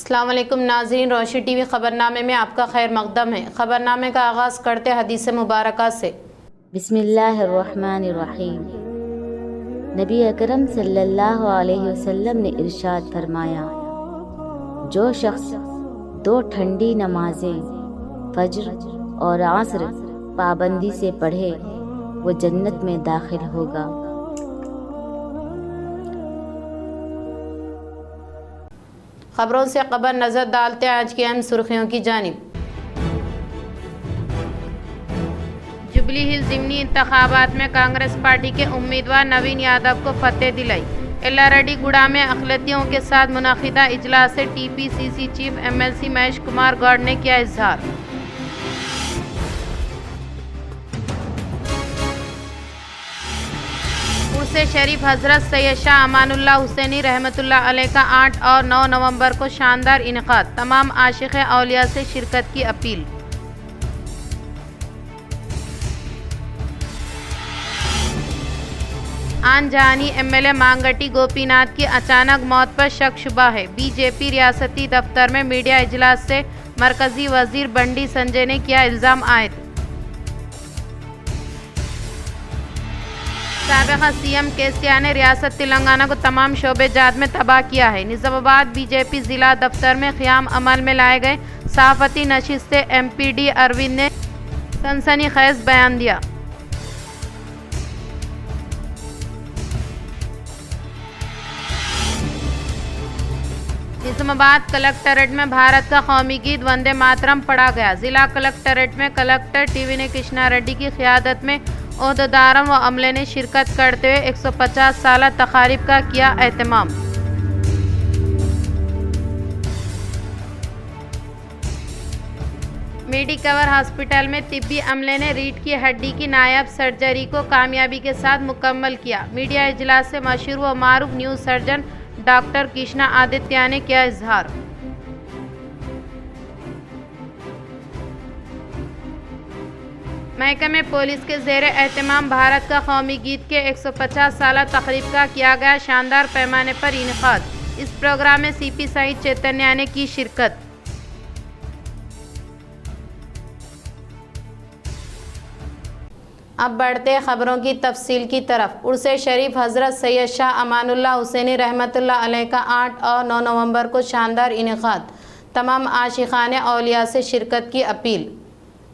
अस्सलाम वालेकुम नाज़रीन, रोशनी टीवी ख़बरनामे में आपका खैर मक़दम है। ख़बरनामे का आगाज़ करते हदीस मुबारका से। बिस्मिल्लाहिर्रहमानिर्रहीम। नबी अकरम सल्लल्लाहु अलैहि वसल्लम ने इरशाद फरमाया, जो शख्स 2 ठंडी नमाजें फज्र और असर पाबंदी से पढ़े वो जन्नत में दाखिल होगा। खबरों से खबर नज़र डालते हैं आज की अहम सुर्खियों की जानिब। जुबली हिल्स ज़िमनी इंतखाबात में कांग्रेस पार्टी के उम्मीदवार नवीन यादव को फतेह दिलाई। एल्लारेड्डीगुड़ा में अक़लियतियों के साथ मुनक़िदा इजलास से टीपीसीसी चीफ एमएलसी महेश कुमार गौड़ ने किया इजहार। उर्से शरीफ हज़रत सैयद शाह अमानुल्लाह हुसैनी रहमतुल्लाह अलैह का 8 और 9 नवंबर को शानदार इनक़ाद। तमाम आशिक़ औलिया से शिरकत की अपील। आन जहानी एमएलए मांगटी गोपीनाथ की अचानक मौत पर शक शुबा है। बीजेपी रियासती दफ्तर में मीडिया इजलास से मरकजी वजीर बंडी संजय ने किया इल्ज़ाम आयद। साबिक़ा सीएम केसीआर ने रियासत तेलंगाना को तमाम शोबेजात में तबाह किया है। निज़ामाबाद बीजेपी ज़िला दफ्तर में क़याम अमल में लाए गए सहाफ़ती नशिस्त से एमपीडी अरविंद ने सनसनीखेज़ बयान दिया। निज़ामाबाद कलेक्ट्रेट में भारत का कौमी गीत वंदे मातरम पढ़ा गया। ज़िला कलेक्ट्रेट में कलेक्टर टीवी कृष्णा रेड्डी की क़ियादत में ओहदेदारों व अमले ने शिरकत करते हुए 150 साला तक़ारीब का किया एहतमाम। मेडिकवर हॉस्पिटल में तिब्बी अमले ने रीढ़ की हड्डी की नायाब सर्जरी को कामयाबी के साथ मुकम्मल किया। मीडिया इजलास से मशहूर व मारूफ neuro surgeon doctor Krishna Aditya ने किया इजहार। महकमे पुलिस के ज़ेर एहतमाम भारत का कौमी गीत के 150 साला तक़रीब का किया गया शानदार पैमाने पर इनक़ाद। इस प्रोग्राम में सीपी सहित चैतन्य ने की शिरकत। अब बढ़ते हैं ख़बरों की तफसील की तरफ। उर्से शरीफ हज़रत सैयद शाह अमानुल्लाह हुसैनी रहमतुल्लाह अलैह का 8 और 9 नवंबर को शानदार इनक़ाद। तमाम आशिक़ाने औलिया से शिरकत की अपील।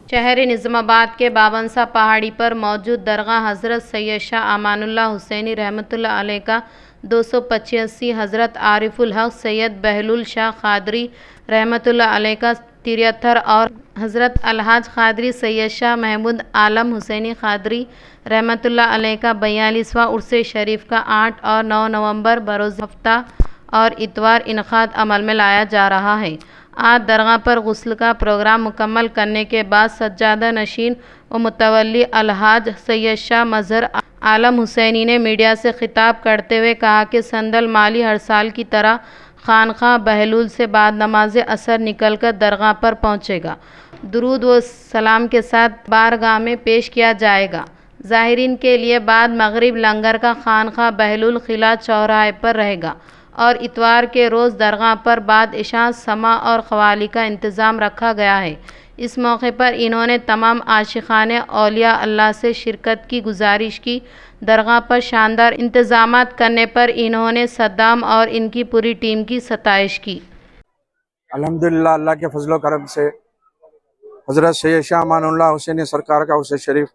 शहर निज़ामाबाद के बाबनसा पहाड़ी पर मौजूद दरगाह हज़रत सैयद शाह अमानुल्लाह हुसैनी रहमतुल्लाह अलैह का 285 हज़रत आरिफुल हक़ सैयद बहलुल शाह क़ादरी रहमतुल्लाह अलैह का 73 और हज़रत अलहाज क़ादरी सैयद शाह महमूद आलम हुसैनी क़ादरी रहमतुल्लाह अलैह का 42वां उर्से शरीफ का 8 और 9 नवंबर बरोज़ हफ्ता और इतवार इनक़ाद अमल में लाया जा रहा है। आज दरगाह पर गुस्ल का प्रोग्राम मुकम्मल करने के बाद सज्जादा नशीन व मुतवल्ली अलहाज सैयद शाह मज़हर आलम हुसैनी ने मीडिया से खिताब करते हुए कहा कि संदल माली हर साल की तरह खानखा बहलुल से बाद नमाज असर निकलकर दरगाह पर पहुंचेगा। दुरूद व सलाम के साथ बारगाह में पेश किया जाएगा। ज़ाहिरीन के लिए बाद मगरिब लंगर का खानखा बहलुल किला चौराहे पर रहेगा और इतवार के रोज़ दरगाह पर बाद इशा समा और क़वाली का इंतज़ाम रखा गया है। इस मौके पर इन्होंने तमाम आशिक़ाने औलिया अल्लाह से शिरकत की गुजारिश की। दरगाह पर शानदार इंतज़ामात करने पर इन्होंने सद्दाम और इनकी पूरी टीम की सताइश की। अल्हम्दुलिल्लाह, अल्लाह के फजल करम से हज़रत सैयद शाह अमानुल्लाह हुसैनी सरकार का उसे शरीफ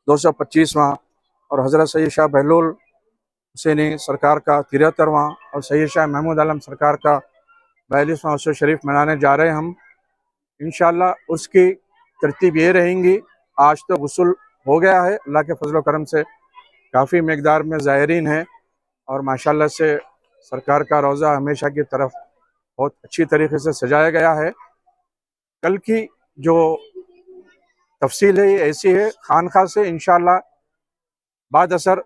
225वां और हज़रत सैयद शाह बहलुल हुसैनी सरकार का 73वां और सैयद शाह महमूद आलम सरकार का 42वां उर्स शरीफ मनाने जा रहे हैं हम। इंशाअल्लाह उसकी तरतीब ये रहेंगी। आज तो गुस्ल हो गया है, अल्लाह के फजल करम से काफ़ी मकदार में ज़ायरीन है और माशाल्लाह से सरकार का रोज़ा हमेशा की तरफ बहुत अच्छी तरीके से सजाया गया है। कल की जो तफसील है ये ऐसी है, खानखा से इंशाअल्लाह बाद असर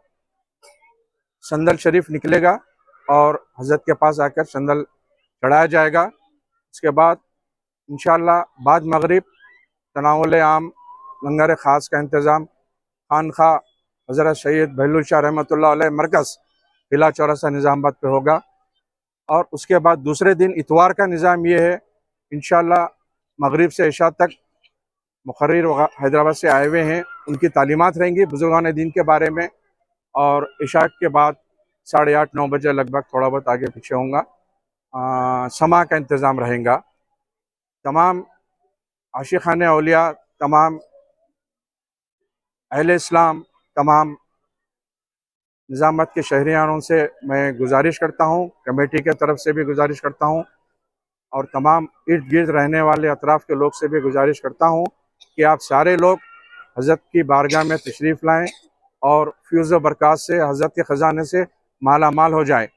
संदल शरीफ निकलेगा और हज़रत के पास आकर संदल चढ़ाया जाएगा। उसके बाद इंशाअल्लाह बाद मगरिब तनावुल आम लंगर ख़ास का इंतज़ाम खानखा हज़रत सैयद बहलुल शाह रहमतुल्लाह अलैह मरकज़ किला चौरसा निज़ामाबाद पे होगा। और उसके बाद दूसरे दिन इतवार का निज़ाम ये है, इंशाअल्लाह मगरिब से इशा तक मुखर्रिर हैदराबाद से आए हुए हैं, उनकी तालीमात रहेंगी बुजुर्गान दीन के बारे में। और इशा के बाद 8:30-9 बजे लगभग थोड़ा बहुत आगे पीछे होगा, समा का इंतज़ाम रहेगा। तमाम आशिक़ान औलिया, तमाम अहले इस्लाम, तमाम निज़ामत के शहरियानों से मैं गुजारिश करता हूँ, कमेटी के तरफ से भी गुजारिश करता हूँ और तमाम इर्द गिर्द रहने वाले अतराफ़ के लोग से भी गुजारिश करता हूँ कि आप सारे लोग हज़रत की बारगाह में तशरीफ़ लाएँ और फ्यूज़ व बरक़ात से हज़रत के ख़जाने से माला माल हो जाए।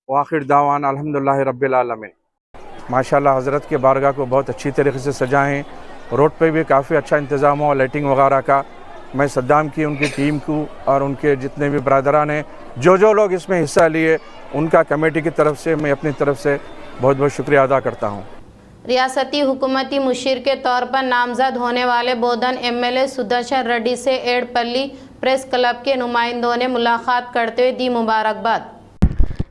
व आखिर दावान अल्हम्दुलिल्लाहि रब्बिल आलमीन। माशाल्लाह हज़रत के बारगाह को बहुत अच्छी तरीके से सजाएँ, रोड पे भी काफ़ी अच्छा इंतज़ाम हो लाइटिंग वगैरह का। मैं सद्दाम की उनकी टीम को और उनके जितने भी बरादरान हैं, जो लोग इसमें हिस्सा लिए, उनका कमेटी की तरफ से मैं अपनी तरफ से बहुत बहुत शुक्रिया अदा करता हूँ। रियासती हुकूमती मुशीर के तौर पर नामजद होने वाले बोधन एमएलए सुदर्शन रेड्डी से एडपल्ली प्रेस क्लब के नुमाइंदों ने मुलाकात करते हुए दी मुबारकबाद।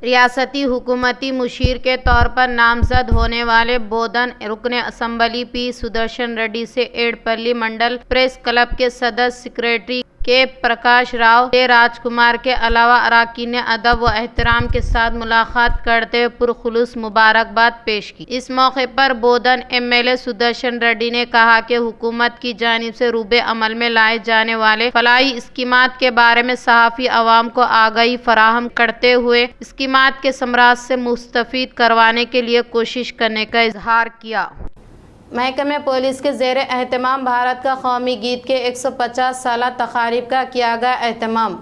रियासती हुकूमती मुशीर के तौर पर नामजद होने वाले बोधन रुकने असम्बली पी सुदर्शन रेड्डी से एडपल्ली मंडल प्रेस क्लब के सदस्य सेक्रेटरी के प्रकाश राव के राजकुमार के अलावा अरकान अदब व एहतराम के साथ मुलाकात करते हुए पुरखुलूस मुबारकबाद पेश की। इस मौके पर बोधन एमएलए सुदर्शन रेड्डी ने कहा कि हुकूमत की जानिब से रूबे अमल में लाए जाने वाले फलाही स्कीमात के बारे में सहाफ़ी अवाम को आगाही फराहम करते हुए स्कीमात के समरात से मुस्तफ़ीद करवाने के लिए कोशिश करने का इजहार किया। महकमे पुलिस के ज़ेर एहतमाम भारत का कौमी गीत के 150 साला तकारीब का किया गया एहतमाम।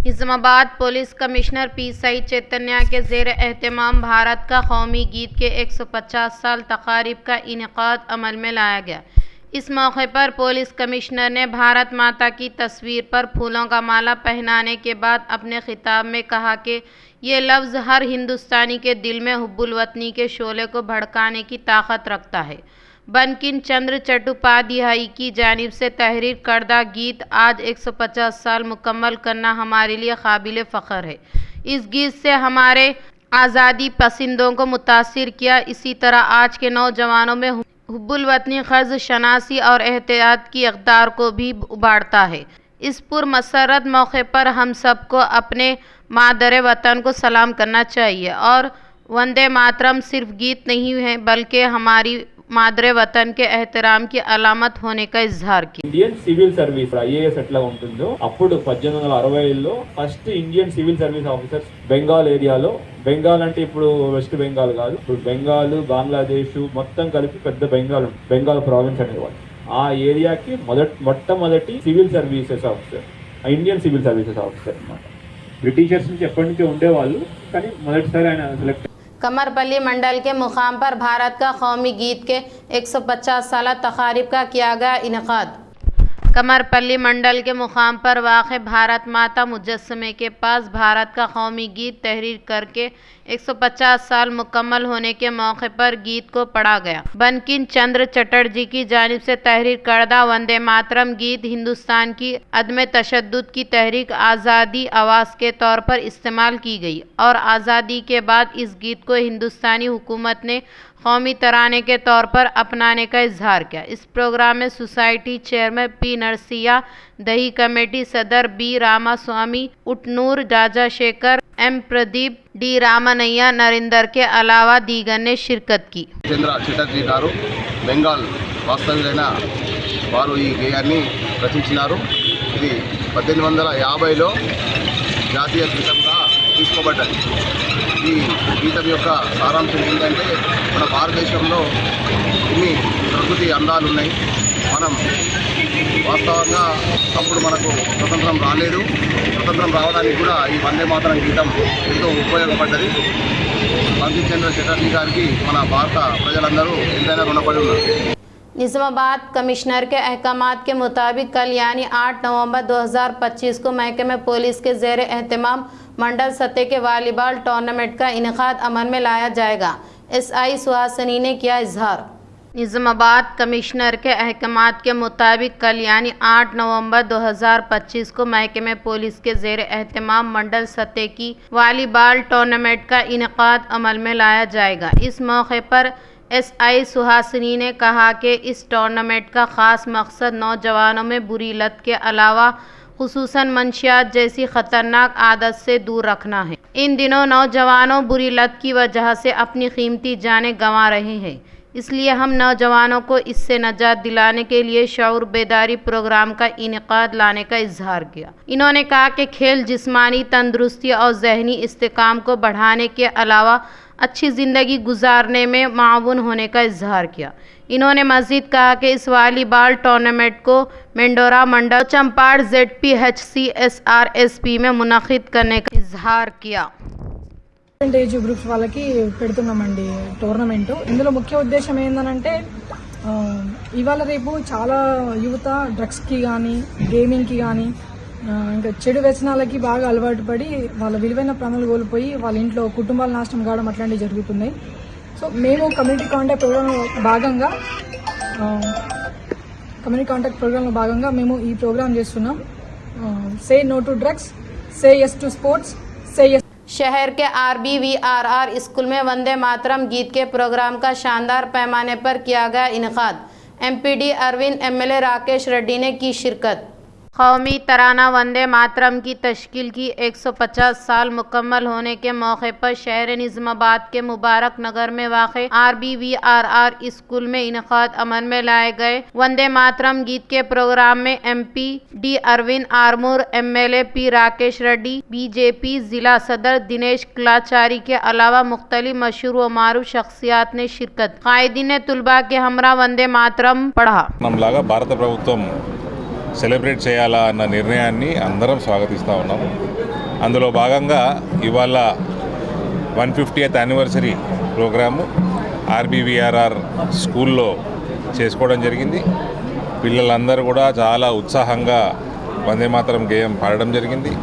Nizamabad police commissioner P Saeed Chaitanya के ज़ेर एहतमाम भारत का कौमी गीत के 150 साल तकारीब का इनेकाद अमल में लाया गया। इस मौके पर पुलिस कमिश्नर ने भारत माता की तस्वीर पर फूलों का माला पहनाने के बाद अपने खिताब में कहा कि ये लफ्ज़ हर हिंदुस्तानी के दिल में हुब्बुल वतनी के शोले को भड़काने की ताकत रखता है। बंकिम चंद्र चट्टोपाध्याय की जानिब से तहरीर करदा गीत आज 150 साल मुकम्मल करना हमारे लिए काबिल फ़ख्र है। इस गीत से हमारे आज़ादी पसंदों को मुतासिर किया। इसी तरह आज के नौजवानों में हुब्बुल वतनी क़र्ज़ शनासी और एहतियात की इक़दार को भी उभारता है। इस पुरमसरत मौके पर हम सबको अपने मादरे वतन को सलाम करना चाहिए और वंदे मातरम सिर्फ गीत नहीं है बल्कि हमारी मादरे वतन के एहतराम की अलामत होने का इजहार किया। इंडियन सिविल सर्विस IAS ఎట్లా ఉంటుందో అప్పుడు 1860లో first Indian civil service officers Bengal ఏరియాలో, బెంగాల్ అంటే ఇప్పుడు వెస్ట్ బెంగాల్ కాదు, ఇప్పుడు బెంగాల్ బంగ్లాదేశ్ మొత్తం కలిపి పెద్ద బెంగాల్ ప్రావిన్స్ అనేవాళ్ళు. ఆ ఏరియాకి మొట్టమొదటి civil services officer Indian civil services officer అన్నమాట. బ్రిటిషర్స్ నుంచి ఎప్పటి నుంచో ఉండేవాళ్ళు, కానీ మొదటిసారి ఆయన సెలెక్ట్। कमरपल्ली मंडल के मुकाम पर भारत का कौमी गीत के 150 साला तकारीब का किया गया इनेकाद। कमरपल्ली मंडल के मुकाम पर वाक़ भारत माता मुजस्समे के पास भारत का कौमी गीत तहरीर करके 150 साल मुकम्मल होने के मौके पर गीत को पढ़ा गया। बंकिम चंद्र चटर्जी की जानिब से तहरीर करदा वंदे मातरम गीत हिंदुस्तान की अदम तशद्दुद की तहरीक आज़ादी आवाज़ के तौर पर इस्तेमाल की गई और आज़ादी के बाद इस गीत को हिंदुस्तानी हुकूमत ने कौमी तराने के तौर पर अपनाने का इजहार किया। इस प्रोग्राम में सोसाइटी चेयरमैन पी नरसिया, दही कमेटी सदर B Ramaswamy, Utnoor Rajashekhar, M Pradeep, D Ramanaiah, Narendra के अलावा दीगर ने शिरकत की। चंद्र चटर्जी गारू बंगाल वास्तव्युलैन वारू ఈ గేయాన్ని రచించినారు। ఇది 1850లో జాతీయ గీతంగా తీసుకోబడ్డది। ఈ గీతం యొక్క సారాంశం ఏంటంటే మన భారతదేశంలో ఇన్ని ప్రకృతి అందాలు ఉన్నాయి। మనం వాస్తవంగా అప్పుడు మనకు స్వతంత్రం రాలేదు, స్వతంత్రం రావడానికి కూడా ఈ వందే మాతరం గీతం ఎంతో ఉపయోగపడ్డది। బంకిం చంద్ర చటర్జీ గారికి మన భారత ప్రజలందరూ ఎంతైనా రుణపడి ఉన్నారు। निज़ामाबाद कमिश्नर के अहकामात के मुताबिक कल यानी 8 नवंबर 2025 को महकमे पुलिस के ज़ेर एहतमाम मंडल सतह के वॉलीबॉल टूर्नामेंट का इनेकाद अमल में लाया जाएगा। SI सुहासिनी ने किया इजहार। निज़ामाबाद कमिश्नर के अहकामात के मुताबिक कल यानी 8 नवंबर 2025 को महकमे पुलिस के ज़ेर एहतमाम मंडल सतह की वॉलीबॉल टूर्नामेंट का इनेकाद अमल में लाया जाएगा। इस मौके पर SI सुहासिनी ने कहा कि इस टूर्नामेंट का ख़ास मकसद नौजवानों में बुरी लत के अलावा खुसूसन मंशियात जैसी ख़तरनाक आदत से दूर रखना है। इन दिनों नौजवानों बुरी लत की वजह से अपनी कीमती जानें गंवा रहे हैं, इसलिए हम नौजवानों को इससे नजात दिलाने के लिए शऊर बेदारी प्रोग्राम का इनेकाद लाने का इजहार किया। इन्होंने कहा कि खेल जिस्मानी तंदुरुस्ती और जहनी इस्तेकाम को बढ़ाने के अलावा अच्छी ज़िंदगी गुजारने में माऊन होने का इजहार किया। इन्होंने मज़ीद कहा कि इस वॉलीबॉल टूर्नामेंट को मेंडोरा मंडल चंपाड़ ZPHC SRSP में मुनक़िद करने का इजहार किया। ఏజ్ గ్రూప్స్ వాళ్ళకి పెడుతున్నామండి టోర్నమెంట్। ఇందులో ముఖ్య ఉద్దేశం ఏంటంటే ఇవాళ రేపు చాలా యువత డ్రగ్స్కి కానీ గేమింగ్కి కానీ ఇంకా చెడు వ్యసనాలకి బాగా అలవాటు పడి వాళ్ళ విలువైన ప్రాణాలు కోల్పోయి వాళ్ళ ఇంట్లో కుటుంబాల నాశనం కావడం అట్లాంటివి జరుగుతున్నాయి। సో మేము కమ్యూనిటీ కాంటాక్ట్ ప్రోగ్రాంలో భాగంగా మేము ఈ ప్రోగ్రామ్ చేస్తున్నాం। Say no to drugs, say yes to sports, say yes. शहर के RBVRR स्कूल में वंदे मातरम गीत के प्रोग्राम का शानदार पैमाने पर किया गया इनेकाद। MPD अरविंद MLA राकेश रेड्डी ने की शिरकत। कौमी तराना वंदे मातरम की तश्कील की 150 साल मुकम्मल होने के मौके पर शहर निज़ामाबाद के मुबारक नगर में वाक़े RBVRR स्कूल में इनेकाद अमल में लाए गए वंदे मातरम गीत के प्रोग्राम में MPD Arvind Armoor, MLA P Rakesh Reddy, BJP ज़िला सदर दिनेश क्लाचारी के अलावा मुख्तलिफ मशहूर व मारूफ शख्सियात ने शिरकत। कायदीन ने तुलबा के हमरा वंदे मातरम पढ़ा। మనలాగా భారత ప్రభుత్వం సెలబ్రేట్ చేయాలా అన్న నిర్ణయాన్ని అందరం స్వాగతిస్తూ ఉన్నాము। అందులో భాగంగా ఇవాళ 150th యానివర్సరీ ప్రోగ్రాము RBVRR స్కూల్లో చేసుకోవడం జరిగింది। పిల్లలందరూ కూడా చాలా ఉత్సాహంగా వందే మాతరం గేయం పాడడం జరిగింది।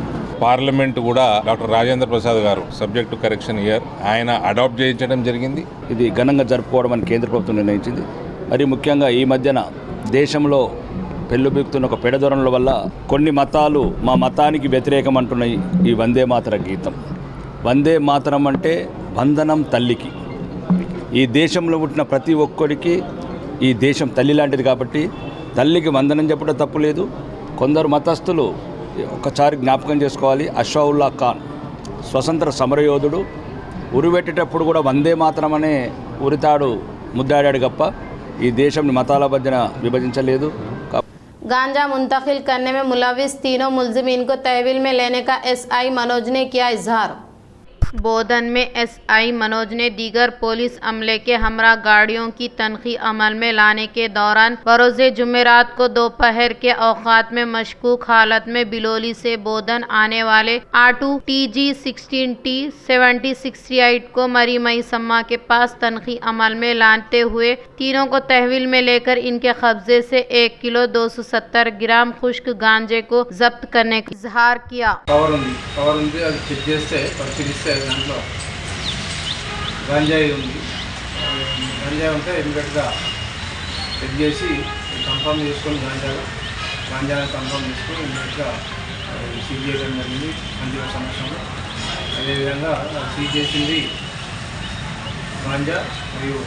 పార్లమెంట్ కూడా డాక్టర్ రాజేంద్ర ప్రసాద్ గారు సబ్జెక్ట్ టు కరెక్షన్ ఇయర్ ఆయన అడాప్ట్ చేయించడం జరిగింది। ఇది ఘనంగా జరుపుకోవడం అని కేంద్ర ప్రభుత్వం నిర్ణయించింది। మరి ముఖ్యంగా ఈ మధ్యన దేశంలో పెళ్ళుబిక్కుతున్న ఒక పెడదొరల వల్ల కొన్ని మతాలు మా మతానికి వ్యతిరేకం అంటున్నాయి ఈ వందే మాతర గీతం। వందే మాతరం అంటే వందనం తల్లికి। ఈ దేశంలో పుట్టిన ప్రతి ఒక్కరికి ఈ దేశం తల్లి లాంటిది కాబట్టి తల్లికి వందనం చెప్పడం తప్పు లేదు। కొందరు మతస్థులు ఒకసారి జ్ఞాపకం చేసుకోవాలి, అషావుల్లా ఖాన్ స్వతంత్ర సమరయోధుడు, ఉరిపెట్టేటప్పుడు కూడా వందే మాతరం అనే ఉరితాడు ముద్దాడాడు తప్ప ఈ దేశంని మతాల మధ్యన విభజించలేదు। गांजा मुंतकिल करने में मुलविस तीनों मुलजिमीन को तहवील में लेने का SI मनोज ने किया इजहार। बोधन में SI मनोज ने दीगर पुलिस अमले के हमरा गाड़ियों की तनखी अमल में लाने के दौरान बरोज़े जुमेरात को दोपहर के औकात में मशकूक हालत में बिलोली से बोधन आने वाले आटू TG 16T 7068 को मरी मई सम्मा के पास तनखी अमल में लाते हुए तीनों को तहवील में लेकर इनके कब्जे से 1 किलो 270 ग्राम खुश्क गांजे को जब्त करने का इजहार किया। దాంట్లో గంజాయి ఉంది, గంజాయి ఉంటే ఇమ్మీడియట్గా చెక్ చేసి కన్ఫర్మ్ చేసుకొని గంజాని కన్ఫర్మ్ చేసుకొని ఇమ్మీడియట్గా సీజ్ చేయడం జరిగింది గంజాయి సమక్షంలో। అదేవిధంగా సీజ్ చేసింది గాంజా మరియు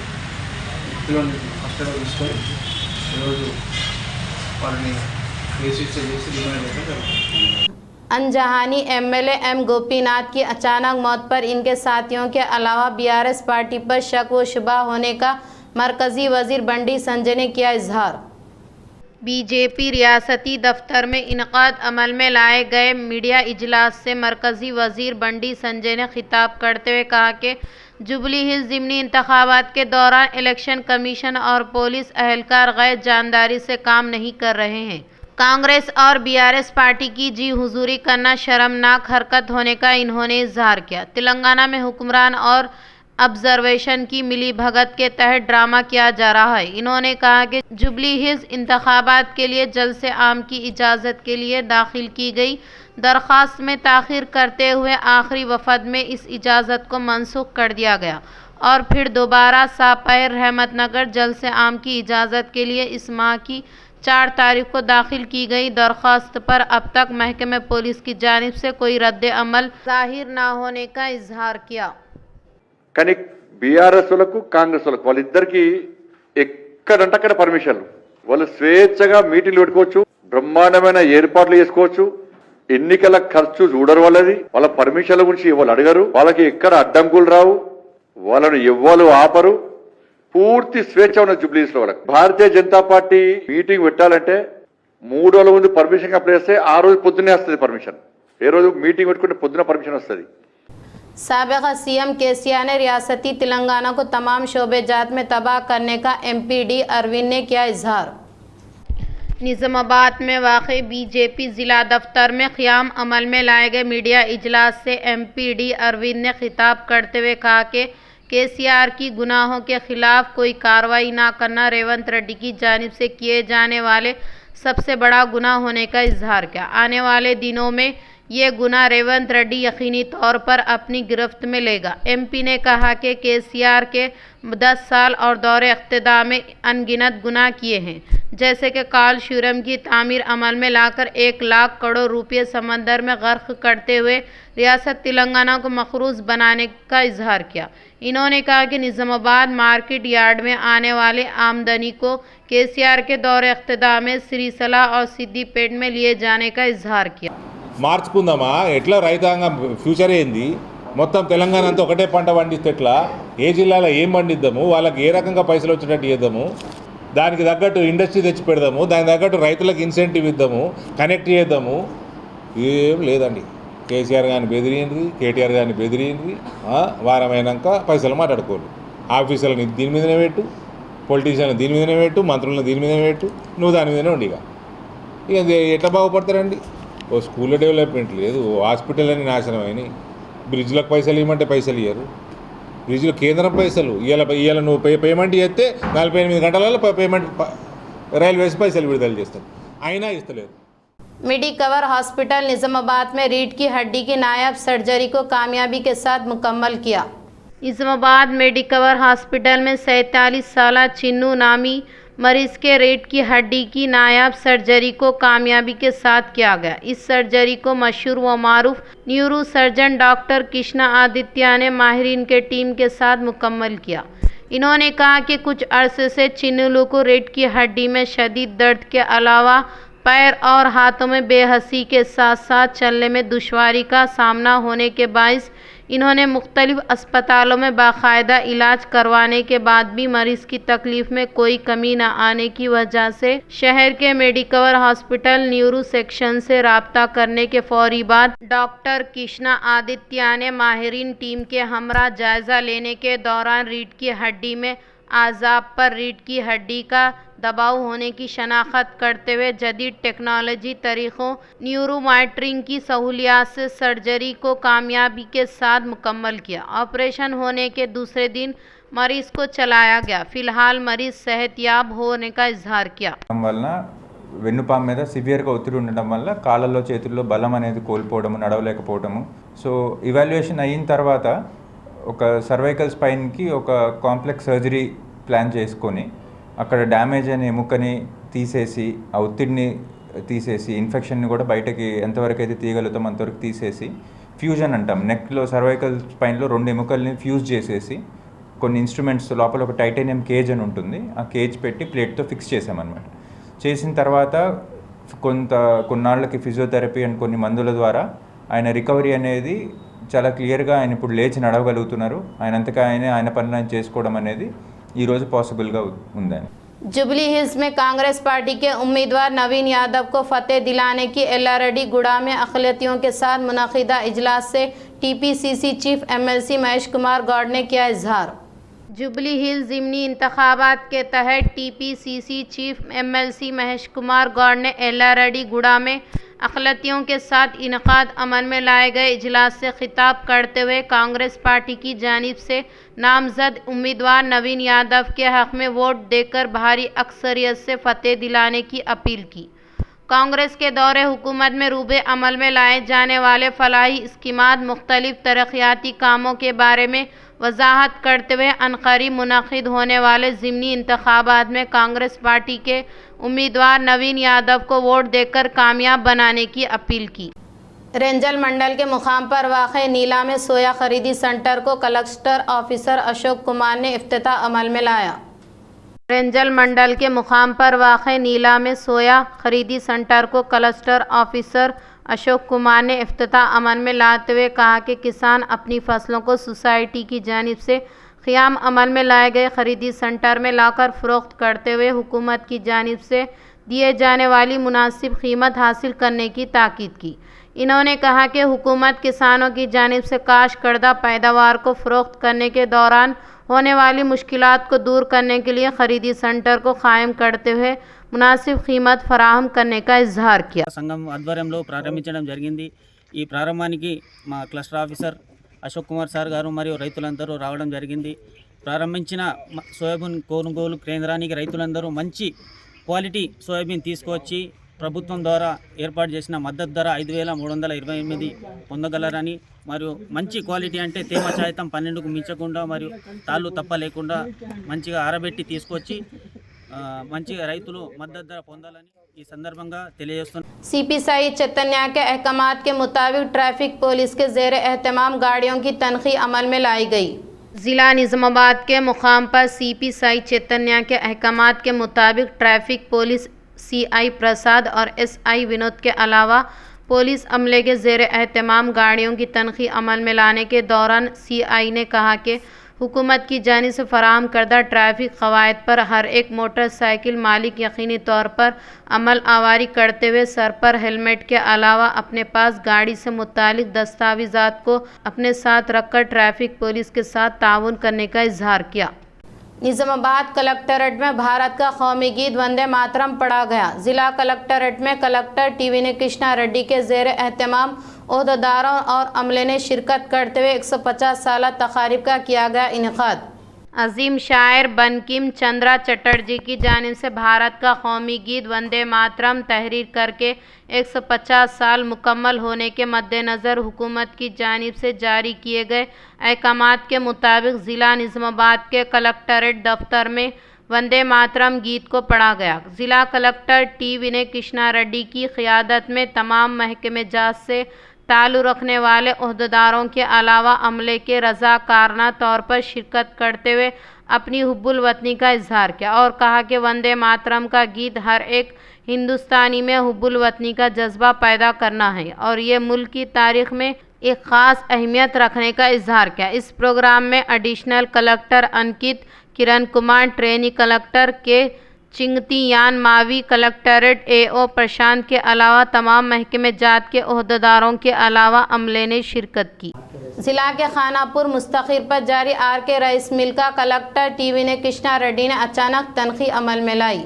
వ్యక్తులను కస్టడీలో తీసుకొని ఈరోజు వారిని కేసు చేసి రిమాండ్ చేయడం జరుగుతుంది। अनजहानी MLA M गोपीनाथ की अचानक मौत पर इनके साथियों के अलावा BRS पार्टी पर शक व शुबा होने का मरकज़ी वज़ीर बंडी संजय ने किया इजहार। BJP रियासती दफ्तर में इनकाद अमल में लाए गए मीडिया इजलास से मरकज़ी वज़ीर बंडी संजय ने खिताब करते हुए कहा कि जुबली हिल्स ज़िमनी इंतखाबात के दौरान इलेक्शन कमीशन और पुलिस अहलकार गैर जानदारी से काम नहीं कर रहे हैं। कांग्रेस और BRS पार्टी की जी हुजूरी करना शर्मनाक हरकत होने का इन्होंने इजहार किया। तेलंगाना में हुक्मरान और ऑब्जर्वेशन की मिली भगत के तहत ड्रामा किया जा रहा है। इन्होंने कहा कि जुबली हिल्स इंतखाबात के लिए जल्द से आम की इजाज़त के लिए दाखिल की गई दरख्वास्त में ताख़ीर करते हुए आखिरी वफ़द में इस इजाज़त को मनसूख कर दिया गया। और फिर दोबारा सापैर रहमतनगर जल्द से आम की इजाज़त के लिए इस माह की 4 तारीख को दाखिल की गई दरख्वास्त पर अब तक महकमे पुलिस की जानिब से कोई रद्द अमल जाहिर ना होने का इजहार किया। కానీ బీఆర్ఎస్ వాళ్ళకు కాంగ్రెస్ వాళ్ళకు వాళ్ళిద్దరికి ఎక్కడంటే అక్కడ పర్మిషన్, వాళ్ళు స్వేచ్ఛగా మీటింగ్లు పెట్టుకోవచ్చు, బ్రహ్మాండమైన ఏర్పాట్లు చేసుకోవచ్చు, ఎన్నికల ఖర్చు చూడరు, వాళ్ళ పర్మిషన్ల గురించి వాళ్ళు అడగరు, వాళ్ళకి ఎక్కడ అడ్డంకులు రావు, వాళ్ళను ఎవ్వరు ఆపరు, పూర్తి స్వేచ్ఛ ఉన్న జూబ్లీస్ లో వాళ్ళకి. భారతీయ జనతా పార్టీ మీటింగ్ పెట్టాలంటే 3 రోజుల ముందు పర్మిషన్ అప్లై చేస్తే ఆ రోజు పొద్దున్నే వస్తుంది పర్మిషన్. ఏ రోజు మీటింగ్ పెట్టుకుంటే పొద్దున పర్మిషన్ వస్తుంది. साबिक़ सीएम केसीआर ने रियासती तेलंगाना को तमाम शोबेजात में तबाह करने का एमपीडी अरविंद ने किया इजहार। निज़ामाबाद में वाक़ई बीजेपी ज़िला दफ्तर में क़याम अमल में लाए गए मीडिया इजलास से एमपीडी अरविंद ने खिताब करते हुए कहा कि केसीआर की गुनाहों के खिलाफ कोई कार्रवाई ना करना रेवंत रेड्डी की जानिब से किए जाने वाले सबसे बड़ा गुनाह होने का इजहार किया। आने वाले दिनों में ये गुनाह रेवंत रेड्डी यकीनी तौर पर अपनी गिरफ्त में लेगा। एमपी ने कहा कि केसीआर के 10 साल और दौरे इख्तिदार में अनगिनत गुनाह किए हैं, जैसे कि कालशुरम की तामीर अमल में लाकर 1 लाख करोड़ रुपये समंदर में गर्क करते हुए रियासत तेलंगाना को मखरूज बनाने का इजहार किया। इन्होंने कहा कि निज़ामाबाद मार्केट यार्ड में आने वाले आमदनी को केसीआर के दौरे इख्तिदार में सिरिसला और सिद्दीपेट में लिए जाने का इजहार किया। మార్చుకుందామా, ఎట్లా రైతాంగం ఫ్యూచర్ ఏంది, మొత్తం తెలంగాణ అంతా ఒకటే పంట పండిస్తే ఎట్లా, ఏ జిల్లాలో ఏం పండిద్దాము, వాళ్ళకి ఏ రకంగా పైసలు వచ్చేటట్టు చేద్దాము, దానికి తగ్గట్టు ఇండస్ట్రీ తెచ్చి పెడదాము, దానికి తగ్గట్టు రైతులకు ఇన్సెంటివ్ ఇద్దాము, కనెక్ట్ చేద్దాము. ఏం లేదండి. కేసీఆర్ గారిని బెదిరిండ్రి, కేటీఆర్ గారిని బెదిరిండ్రి, వారమైనాక పైసలు మాట్లాడుకోరు. ఆఫీసర్లని దీని మీదనే పెట్టు, పొలిటీషియన్లు దీని మీదనే పెట్టు, మంత్రులను దీని మీదనే పెట్టు, నువ్వు దాని మీదనే ఉండి ఇక ఎట్లా బాగుపడతారండి. ఓ స్కూల్లో డెవలప్మెంట్ లేదు, హాస్పిటల్ అని నాశనం అయినాయి, బ్రిడ్జ్లకు పైసలు ఇవ్వమంటే పైసలు ఇవ్వరు, బ్రిడ్జ్లో కేంద్రం పైసలు ఇవాళ నువ్వు పేమెంట్ చేస్తే 48 గంటలలో పేమెంట్ రైల్వేస్ పైసలు విడుదల చేస్తారు, అయినా ఇస్తలేరు. मेडिकवर हॉस्पिटल निज़ामाबाद में रीढ़ की हड्डी की नायाब सर्जरी को कामयाबी के साथ मुकम्मल किया। निज़ामाबाद मेडिकवर हॉस्पिटल में 47 साल चिन्नू नामी मरीज के रीढ़ की हड्डी की नायाब सर्जरी को कामयाबी के साथ किया गया। इस सर्जरी को मशहूर व मारूफ neuro surgeon doctor Krishna Aditya ने माहिरीन के टीम के साथ मुकम्मल किया। इन्होंने कहा कि कुछ अरसे से चिन्नू को रीढ़ की हड्डी में शदीद दर्द के अलावा पैर और हाथों में बेहसी के साथ साथ चलने में दुश्वारी का सामना होने के बायस इन्होंने मुख्तलिफ अस्पतालों में बाकायदा इलाज करवाने के बाद भी मरीज़ की तकलीफ़ में कोई कमी न आने की वजह से शहर के मेडिकवर हॉस्पिटल न्यूरो सेक्शन से रब्ता करने के फौरी बाद डॉक्टर कृष्णा आदित्य ने माहिरीन टीम के हमरा जायज़ा लेने के दौरान रीढ़ की हड्डी में आज़ाब पर रीढ़ की हड्डी का दबाव होने की शनाख्त करते हुए जदीद टेक्नोलॉजी तरीक़ों न्यूरो मॉनिटरिंग की सहूलियात से सर्जरी को कामयाबी के साथ मुकम्मल किया। ऑपरेशन होने के दूसरे दिन मरीज़ को चलाया गया। फ़िलहाल मरीज़ सेहतयाब होने का इजहार किया। వలన వెన్నుపాము మీద సివియర్గా ఒత్తిడి ఉండడం వల్ల కాళ్ళల్లో చేతుల్లో బలం అనేది కోల్పోవడము, నడవలేకపోవడము. సో ఇవాల్యుయేషన్ అయిన తర్వాత ఒక సర్వైకల్ స్పైన్కి ఒక కాంప్లెక్స్ సర్జరీ ప్లాన్ చేసుకొని అక్కడ డ్యామేజ్ అయిన ఎముకని తీసేసి ఆ ఒత్తిడిని తీసేసి ఇన్ఫెక్షన్ని కూడా బయటకి ఎంతవరకు అయితే తీయగలుగుతాం అంతవరకు తీసేసి ఫ్యూజన్ అంటాం, నెక్లో సర్వైకల్ స్పైన్లో 2 ఎముకల్ని ఫ్యూజ్ చేసేసి కొన్ని ఇన్స్ట్రుమెంట్స్ లోపల ఒక టైటానియం కేజ్ అని ఉంటుంది, ఆ కేజ్ పెట్టి ప్లేట్తో ఫిక్స్ చేసామన్నమాట. చేసిన తర్వాత కొన్నాళ్ళకి ఫిజియోథెరపీ అండ్ కొన్ని మందుల ద్వారా ఆయన రికవరీ అనేది చాలా క్లియర్గా ఆయన ఇప్పుడు లేచి నడవగలుగుతున్నారు. ఆయనంతగా ఆయన పనులు ఆయన చేసుకోవడం అనేది ఈరోజు పాసిబుల్గా ఉందని. जुबली हिल्स में कांग्रेस पार्टी के उम्मीदवार नवीन यादव को फतेह दिलाने की एल्लारेड्डी गुड़ा में अक़लियतियों के साथ मुनक़िदा इजलास से टीपीसीसी चीफ एमएलसी महेश कुमार गौड़ ने किया इजहार। जुबली हिल्स ज़िमनी इंतखाबात के तहत टीपीसीसी चीफ एमएलसी महेश कुमार गौड़ ने एल्लारेड्डी गुड़ा में अक़लियतियों के साथ इनक़ाद अमल में लाए गए इजलास से खिताब करते हुए कांग्रेस पार्टी की जानिब से नामज़द उम्मीदवार नवीन यादव के हक़ में वोट देकर भारी अक्सरियत से फतेह दिलाने की अपील की। कांग्रेस के दौरे हुकूमत में रूबे अमल में लाए जाने वाले फलाही स्कीमात मुख्तलिफ तरक्याती कामों के बारे में वजाहत करते हुए अनकरीब मुनक़िद होने वाले ज़िमनी इंतखाबात में कांग्रेस पार्टी के उम्मीदवार नवीन यादव को वोट देकर कामयाब बनाने की अपील की। रेंजल मंडल के मुकाम पर वाक़े नीला में सोया खरीदी सेंटर को कलेक्टर ऑफिसर अशोक कुमार ने इफ्तिताह अमल में लाया। रेंजल मंडल के मुकाम पर वाक़े नीला में सोया खरीदी सेंटर को कलेक्टर ऑफिसर अशोक कुमार ने इफ्तिताह अमल में लाते हुए कहा कि किसान अपनी फसलों को सोसाइटी की जानिब से क़ियाम अमल में लाए गए खरीदी सेंटर में लाकर फ़रोख्त करते हुए हुकूमत की जानिब से दिए जाने वाली मुनासिब कीमत हासिल करने की ताकीद की। इन्होंने कहा कि हुकूमत किसानों की जानिब से काश करदा पैदावार को फ़रोख्त करने के दौरान होने वाली मुश्किलात को दूर करने के लिए खरीदी सेंटर को कायम करते हुए मुनासिब कीमत फराहम करने का इजहार किया। సంఘం ఆధ్వర్యంలో ప్రారంభించడం జరిగింది। ఈ ప్రారంభానికి మా cluster officer Ashok Kumar sir గారు మరియు రైతులందరూ రావడం జరిగింది। ప్రారంభించిన సోయాబీన్ కొనుగోలు కేంద్రానికి రైతులందరూ మంచి క్వాలిటీ సోయాబీన్ తీసుకొచ్చి ప్రభుత్వం ద్వారా ఏర్పాటు చేసిన మద్దతు ధర 5328 పొందగలరని మరియు మంచి క్వాలిటీ అంటే తేమ శాతం 12కు మించకుండా మరియు తాళ్ళు తప్ప లేకుండా మంచిగా ఆరబెట్టి తీసుకొచ్చి మంచిగా రైతులు మద్దతు ధర పొందాలని ఈ సందర్భంగా తెలియజేస్తున్నాను। सीपी साई चैतन्य के अहकामात के मुताबिक ट्रैफिक पुलिस के ज़ेर एहतमाम गाड़ियों की तनख़ी अमल में लाई गई। ज़िला निज़ामाबाद के मुकाम पर सीपी साई चैतन्य के अहकामात के मुताबिक ट्रैफिक पुलिस CI प्रसाद और SI विनोद के अलावा पुलिस अमले के ज़ेर एहतमाम गाड़ियों की तनख़ी अमल में लाने के दौरान CI ने कहा कि हुकूमत की जानिब से फराहम करदा ट्रैफिक क़वायद पर हर एक मोटरसाइकिल मालिक यकीनी तौर पर अमल आवारी करते हुए सर पर हेलमेट के अलावा अपने पास गाड़ी से मुतालिक दस्तावेज़ात को अपने साथ रखकर ट्रैफिक पुलिस के साथ ताउन करने का इजहार किया। निज़ामाबाद कलेक्ट्रेट में भारत का कौमी गीत वंदे मातरम पढ़ा गया। ज़िला कलेक्ट्रेट में कलेक्टर TVN कृष्णा रेड्डी के ज़ेर एहतमाम ओहदेदारों और अमले ने शिरकत करते हुए 150 साला तकारीब का किया गया इनेकाद। अजीम शायर बंकिम चंद्रा चटर्जी की जानिब से भारत का कौमी गीत वंदे मातरम तहरीर करके 150 साल मुकम्मल होने के मद्देनज़र हुकूमत की जानिब से जारी किए गए अहकामात के मुताबिक ज़िला निज़ामाबाद के कलेक्ट्रेट दफ्तर में वंदे मातरम गीत को पढ़ा गया। ज़िला कलेक्टर TVN कृष्णा रेड्डी की क़ियादत में तमाम महकमे जात से ताल्लुक़ रखने वाले ओहदेदारों के अलावा अमले के रज़ाकाराना तौर पर शिरकत करते हुए अपनी हुब्बुल वतनी का इजहार किया और कहा कि वंदे मातरम का गीत हर एक हिंदुस्तानी में हुब्बुल वतनी का जज्बा पैदा करना है और ये मुल्क की तारीख़ में एक ख़ास अहमियत रखने का इजहार किया। इस प्रोग्राम में एडिशनल कलेक्टर अंकित किरण कुमार, ट्रेनी कलेक्टर के चिंगती यान मावी, कलेक्ट्रेट AO प्रशांत के अलावा तमाम महकमे जात के ओहदेदारों के अलावा अमले ने शिरकत की। ज़िला के खानापुर मुस्तक़िर पर जारी RK राइस मिल का कलेक्टर TVN कृष्णा रेड्डी ने अचानक तनख़ी अमल में लाई।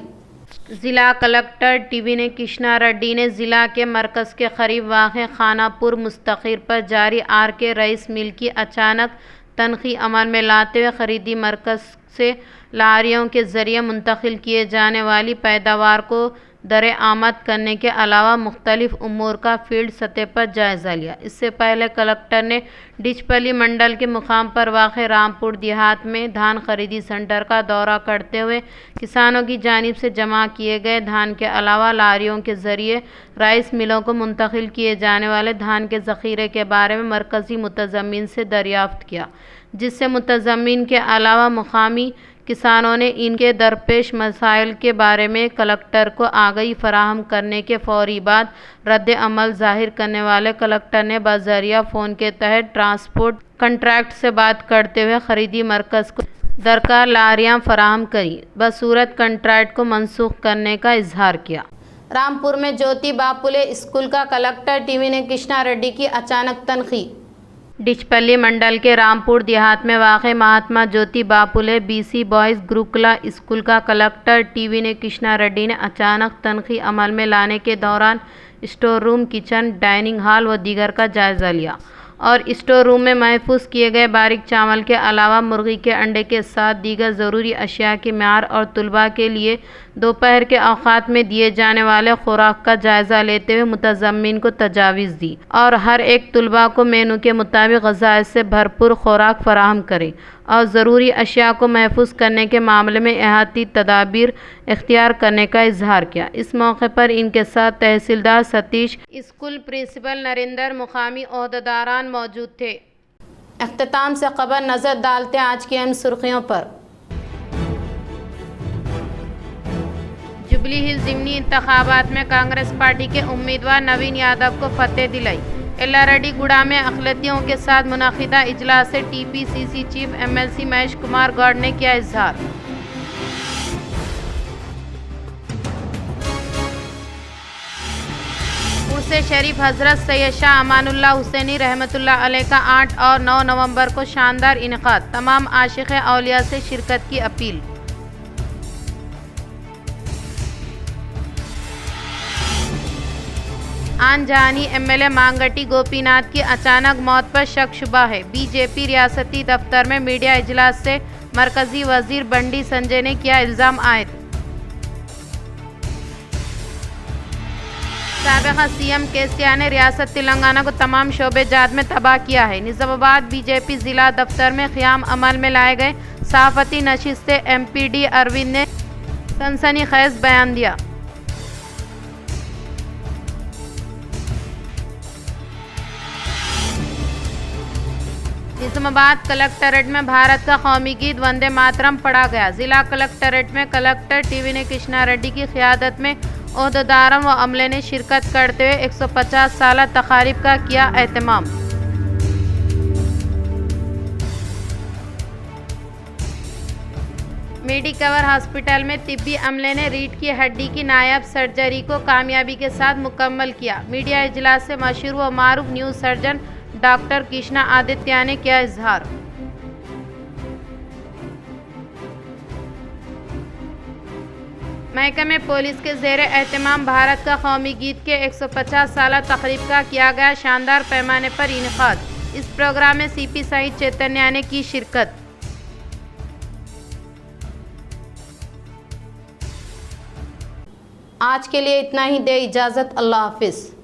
ज़िला कलेक्टर TVN कृष्णा रेड्डी ने ज़िला के मरकज़ के करीब वाक़े खानापुर मुस्तक़िर पर जारी RK राइस मिल की अचानक तनख़ी अमल में लाते हुए खरीदी मरकज़ से लारियों के ज़रिए मुंतकिल किए जाने वाली पैदावार को दर आमद करने के अलावा मुख्तलिफ उमूर का फील्ड सतह पर जायज़ा लिया। इससे पहले कलेक्टर ने डिचपली मंडल के मुकाम पर वाक़े रामपुर देहात में धान खरीदी सेंटर का दौरा करते हुए किसानों की जानिब से जमा किए गए धान के अलावा लारियों के ज़रिए राइस मिलों को मुंतकिल किए जाने वाले धान के ज़ख़ीरे के बारे में मरकज़ी मुतज़म्मिन से दरियाफ़्त किया, जिससे मुतज़म्मिन के अलावा मुकामी किसानों ने इनके दरपेश मसाइल के बारे में कलेक्टर को आगाही फराहम करने के फौरी बाद रद्द अमल ज़ाहिर करने वाले कलेक्टर ने बज़रिया फ़ोन के तहत ट्रांसपोर्ट कंट्रैक्ट से बात करते हुए खरीदी मरकज़ को दरकार लारियाँ फराहम करी बसूरत कंट्रैक्ट को मनसूख करने का इजहार किया। रामपुर में ज्योति बापुले स्कूल का कलेक्टर TVN कृष्णा रेड्डी की अचानक तनख़ी। डिचपल्ली मंडल के रामपुर देहात में वाक़े महात्मा ज्योति बापुले BC बॉयज़ गुरुकुला स्कूल का कलेक्टर TVN कृष्णा रेड्डी ने अचानक तनख़ी अमल में लाने के दौरान store room, kitchen, dining hall व दीगर का जायज़ा लिया और स्टोर रूम में महफूज किए गए बारीक चावल के अलावा मुर्गी के अंडे के साथ दीगर ज़रूरी अशिया के म्यार और तुलबा के लिए दोपहर के औकात में दिए जाने वाले खुराक का जायज़ा लेते हुए मुतज़म्मिन को तजावीज़ दी और हर एक तुलबा को मेनू के मुताबिक ग़ज़ाए से भरपूर खुराक फराहम करें और ज़रूरी अशिया को महफूज करने के मामले में एहतियाती तदाबीर इख्तियार करने का इजहार किया। इस मौके पर इनके साथ तहसीलदार सतीश, स्कूल प्रिंसिपल नरेंद्र, मुकामी ओहदेदारान मौजूद थे। अख्तिताम से क़बल नज़र डालते हैं आज की अहम सुर्खियों पर। जुबली हिल्स ज़िमनी इंतखाबात में कांग्रेस पार्टी के उम्मीदवार नवीन यादव को फतेह दिलाई। एल्लारेड्डी गुड़ा में अक़लियतियों के साथ मुनक़िदा इजलास से TPCC chief MLC Mahesh Kumar Goud ने किया इजहार। उर्से शरीफ हज़रत सैयद शाह अमानुल्लाह हुसैनी रहमतुल्लाह अलैह का 8 और 9 नवंबर को शानदार इनेकाद, तमाम आशिक़ औलिया से शिरकत की अपील। आन जहानी MLA मांगटी गोपीनाथ की अचानक मौत पर शक शुबा है। BJP रियासती दफ्तर में मीडिया इजलास से मरकजी वजीर बंडी संजय ने किया इल्ज़ाम आयद। साबिक़ा CM KCR ने रियासत तेलंगाना को तमाम शोबेजात में तबाह किया है। निज़ामाबाद BJP ज़िला दफ्तर में क़याम अमल में लाए गए सहाफ़ती नशिस्त MPD अरविंद ने सनसनीखेज़ बयान दिया। निज़ामाबाद कलेक्ट्रेट में भारत का कौमी गीत वंदे मातरम पढ़ा गया। ज़िला कलेक्ट्रेट में कलेक्टर TVN कृष्णा रेड्डी की क़ियादत में ओहदेदारों व अमले ने शिरकत करते हुए 150 साला तक़ारीब का किया एहतमाम। मेडिकवर हॉस्पिटल में तिब्बी अमले ने रीढ़ की हड्डी की नायाब सर्जरी को कामयाबी के साथ मुकम्मल किया। मीडिया इजलास से मशहूर व मारूफ neuro surgeon doctor Krishna Aditya ने किया इजहार। महकमे पुलिस के ज़ेरे एहतमाम भारत का कौमी गीत के 150 साला तक़रीब का किया गया शानदार पैमाने पर इनेकाद। इस प्रोग्राम में CP साहिब चैतन्या ने की शिरकत। आज के लिए इतना ही, दे इजाज़त, अल्लाह हाफिज़।